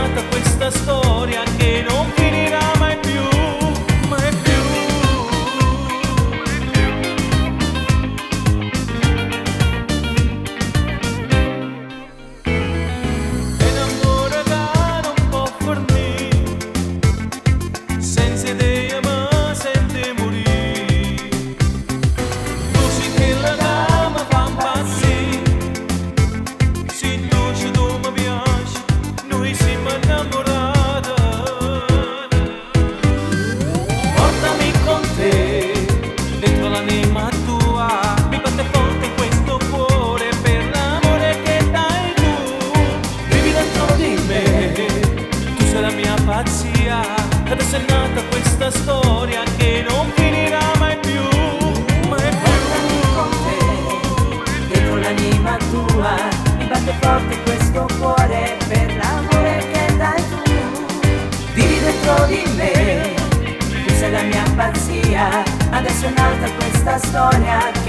nata questa storia che non finirà mai più, mai più. È un amore che non può fornire, senza idea ma sente morire. Così che la dama fa impazzire, se dolce tu mi piaci, noi siamo innamorati. Portami con te, dentro l'anima tua, mi batte forte questo cuore per l'amore che dai tu. Vivi dentro di me, tu sei la mia pazzia, adesso è nata questa storia che non finirà mai più, mai più. Portami con te, dentro l'anima tua, mi batte forte questo cuore per l'amore che dai tu. Vivi dentro di me, tu sei la mia pazzia, adesso è nata questa storia che